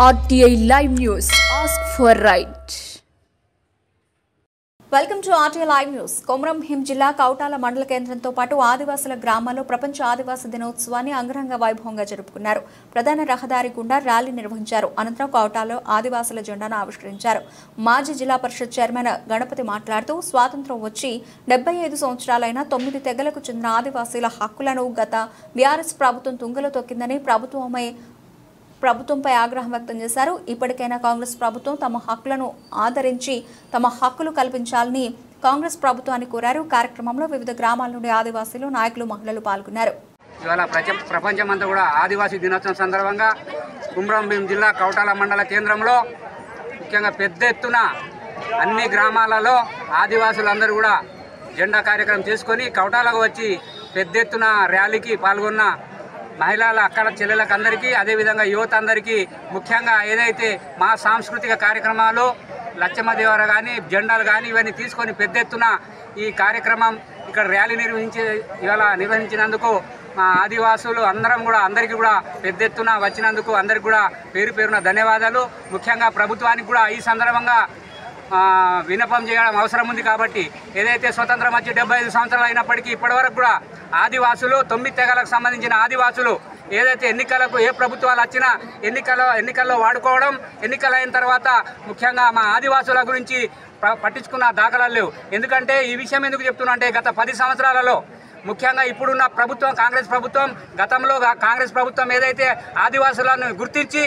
RTI Live News. Ask for right. Welcome to RTI Live News. Komaram Bheem జిల్లా కౌటాల మండల కేంద్రంతో పాటు ఆదివాసుల గ్రామాల్లో ప్రపంచ ఆదివాసీ దినోత్సవాన్ని అంగరంగ వైభవంగా జరుపుకున్నారు. ప్రధాన రహదారి గుండా ర్యాలీ నిర్వహించారు. అనంతరం కౌటాలో ఆదివాసుల జెండాను ఆవిష్కరించారు. మాజీ జిల్లా పరిషత్ చైర్మన్ గణపతి మాట్లాడుతూ స్వాతంత్ర్యం వచ్చి 75 సంవత్సరాలైన 9 తెగలకు చెందిన ఆదివాసీల హక్కులను గత బీఆర్ఎస్ ప్రభుత్వం తుంగలో తొక్కిందని ప్రభుత్వంపై ఆగ్రహం వ్యక్తం చేశారు. ఇప్పటికైనా కాంగ్రెస్ ప్రభుత్వం తమ హక్కులను ఆదరించి తమ హక్కులు కల్పించాలని కాంగ్రెస్ ప్రభుత్వాన్ని కోరారు. కార్యక్రమంలో వివిధ గ్రామాల నుండి ఆదివాసీలు, నాయకులు, మహిళలు పాల్గొన్నారు. ఇవాళ ప్రపంచమంతా కూడా ఆదివాసీ దినోత్సవం సందర్భంగా కొమరం భీం జిల్లా కౌటాల మండల కేంద్రంలో ముఖ్యంగా పెద్ద ఎత్తున అన్ని గ్రామాలలో ఆదివాసులందరూ కూడా జెండా కార్యక్రమం చేసుకొని కౌటాలకు వచ్చి పెద్ద ఎత్తున ర్యాలీకి పాల్గొన్న మహిళల అక్కడ చెల్లెలకు అందరికీ, అదేవిధంగా యువత అందరికీ, ముఖ్యంగా ఏదైతే మా సాంస్కృతిక కార్యక్రమాలు లచ్చమ్మదేవర కానీ జెండాలు కానీ ఇవన్నీ తీసుకొని పెద్ద ఎత్తున ఈ కార్యక్రమం ఇక్కడ ర్యాలీ నిర్వహించినందుకు మా ఆదివాసులు అందరికీ కూడా పెద్ద ఎత్తున వచ్చినందుకు అందరికీ కూడా పేరు పేరున ధన్యవాదాలు. ముఖ్యంగా ప్రభుత్వానికి కూడా ఈ సందర్భంగా విన్నపం చేయడం అవసరం ఉంది. కాబట్టి ఏదైతే స్వతంత్రం వచ్చి 75 సంవత్సరాలు అయినప్పటికీ ఇప్పటివరకు కూడా ఆదివాసులు 9 తెగలకు సంబంధించిన ఆదివాసులు ఏదైతే ఎన్నికలకు ఏ ప్రభుత్వాలు వచ్చినా ఎన్నికల్లో వాడుకోవడం, ఎన్నికలైన తర్వాత ముఖ్యంగా మా ఆదివాసుల గురించి పట్టించుకున్న దాఖలాలు లేవు. ఎందుకంటే ఈ విషయం ఎందుకు చెప్తున్నా అంటే గత 10 సంవత్సరాలలో ముఖ్యంగా ఇప్పుడున్న ప్రభుత్వం కాంగ్రెస్ ప్రభుత్వం, గతంలో కాంగ్రెస్ ప్రభుత్వం ఏదైతే ఆదివాసులను గుర్తించి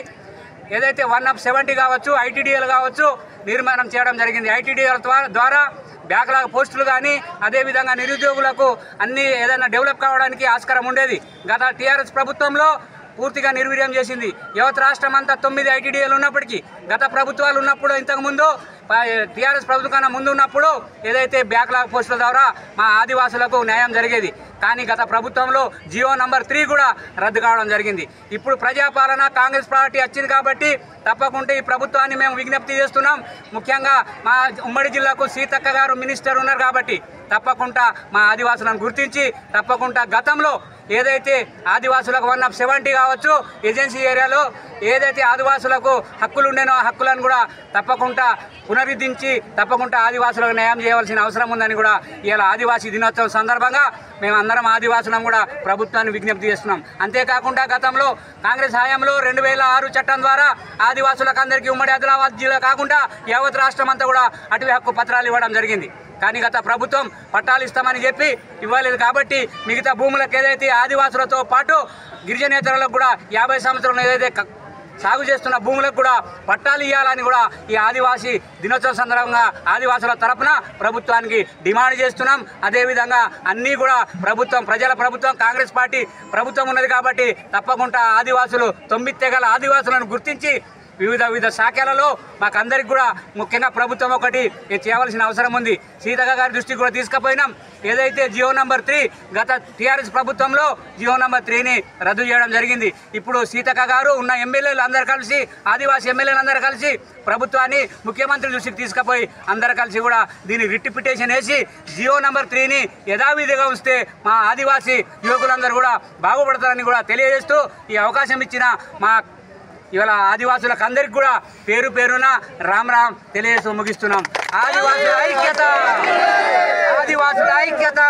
ఏదైతే 1/70 కావచ్చు, ఐటీడీఎల్ కావచ్చు నిర్మాణం చేయడం జరిగింది. ఐటీడీఎల్ ద్వారా బ్యాక్లాగ్ పోస్టులు కానీ అదేవిధంగా నిరుద్యోగులకు అన్ని ఏదైనా డెవలప్ కావడానికి ఆస్కారం ఉండేది. గత టీఆర్ఎస్ ప్రభుత్వంలో పూర్తిగా నిర్వీర్యం చేసింది. యావత్ రాష్ట్రం అంతా 9 ఐటీడీఎల్ ఉన్నప్పటికీ గత ప్రభుత్వాలు ఉన్నప్పుడు ఇంతకుముందు టీఆర్ఎస్ ప్రభుత్వం కన్నా ముందు ఉన్నప్పుడు ఏదైతే బ్యాక్లాగ్ పోస్టుల ద్వారా మా ఆదివాసులకు న్యాయం జరిగేది. కానీ గత ప్రభుత్వంలో జియో నంబర్ 3 కూడా రద్దు కావడం జరిగింది. ఇప్పుడు ప్రజాపాలన కాంగ్రెస్ పార్టీ వచ్చింది కాబట్టి తప్పకుండా ఈ ప్రభుత్వాన్ని మేము విజ్ఞప్తి చేస్తున్నాం. ముఖ్యంగా మా ఉమ్మడి జిల్లాకు సీతక్క గారు మినిస్టర్ ఉన్నారు కాబట్టి తప్పకుండా మా ఆదివాసులను గుర్తించి తప్పకుండా గతంలో ఏదైతే ఆదివాసులకు 1/70 కావచ్చు, ఏజెన్సీ ఏరియాలో ఏదైతే ఆదివాసులకు హక్కులు ఉండేనో ఆ హక్కులను కూడా తప్పకుండా పునరుద్ధరించి తప్పకుండా ఆదివాసులకు న్యాయం చేయవలసిన అవసరం ఉందని కూడా ఇవాళ ఆదివాసీ దినోత్సవం సందర్భంగా మేమందరం ఆదివాసులను కూడా ప్రభుత్వాన్ని విజ్ఞప్తి చేస్తున్నాం. అంతేకాకుండా గతంలో కాంగ్రెస్ హయాంలో 2006 చట్టం ద్వారా ఆదివాసులకు అందరికీ ఉమ్మడి ఆదిలాబాద్ జిల్లా కాకుండా యావత్ రాష్ట్రం అంతా కూడా అటవీ హక్కు పత్రాలు ఇవ్వడం జరిగింది. కానీ గత ప్రభుత్వం పట్టాలు ఇస్తామని చెప్పి ఇవ్వలేదు. కాబట్టి మిగతా భూములకు ఏదైతే ఆదివాసులతో పాటు గిరిజనేతరులకు కూడా 50 సంవత్సరాలు ఏదైతే సాగు చేస్తున్న భూములకు కూడా పట్టాలు ఇవ్వాలని కూడా ఈ ఆదివాసీ దినోత్సవం సందర్భంగా ఆదివాసుల తరఫున ప్రభుత్వానికి డిమాండ్ చేస్తున్నాం. అదేవిధంగా అన్నీ కూడా ప్రజల ప్రభుత్వం కాంగ్రెస్ పార్టీ ప్రభుత్వం ఉన్నది కాబట్టి తప్పకుండా ఆదివాసులు 9 తెగల ఆదివాసులను గుర్తించి వివిధ శాఖలలో మాకందరికి కూడా ముఖ్యంగా ప్రభుత్వం ఒకటి చేయవలసిన అవసరం ఉంది. సీతక్క గారి దృష్టికి కూడా తీసుకుపోయినాం. ఏదైతే జియో నంబర్ 3 గత టీఆర్ఎస్ ప్రభుత్వంలో జియో నంబర్ 3ని రద్దు చేయడం జరిగింది. ఇప్పుడు సీతక్క గారు ఉన్న ఎమ్మెల్యేలు అందరూ కలిసి, ఆదివాసీ ఎమ్మెల్యేలు అందరూ కలిసి ప్రభుత్వాన్ని ముఖ్యమంత్రి దృష్టికి తీసుకుపోయి అందరూ కలిసి కూడా దీన్ని రిట్ పిటిషన్ వేసి జియో నంబర్ 3ని యథావిధిగా ఉంచితే మా ఆదివాసీ యువకులందరూ కూడా బాగుపడతారని కూడా తెలియజేస్తూ ఈ అవకాశం ఇచ్చిన మా ఇవాళ ఆదివాసులకు అందరికి కూడా పేరు పేరున రామ్ తెలియజేస్తూ ముగిస్తున్నాం. ఆదివాసుల ఐక్యత, ఆదివాసుల ఐక్యత.